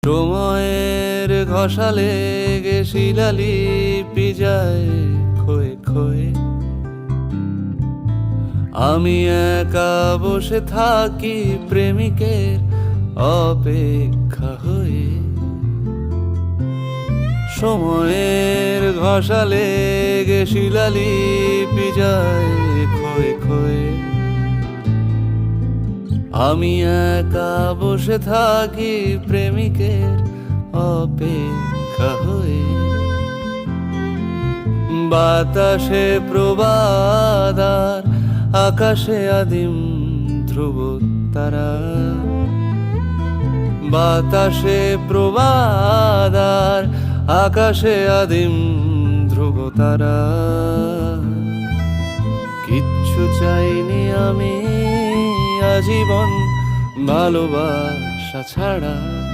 সময়ের ঘষা লেগে শিলালিপি যায় ক্ষয়ে ক্ষয়ে। আমি একা বসে থাকি প্রেমিকের অপেক্ষা হয়ে। সময়ের ঘষা লেগে শিলালিপি যায় ক্ষয়ে ক্ষয়ে। আমি একা বসে থাকি প্রেমিকের অপেক্ষা হয়ে। বাতাসে প্রবাদ আর আকাশে আদিম ধ্রুব তারা। বাতাসে প্রবাদ আর আকাশে আদিম ধ্রুব তারা। কিচ্ছু চাইনি আমি আজীবন ভালোবাসা ছাড়া।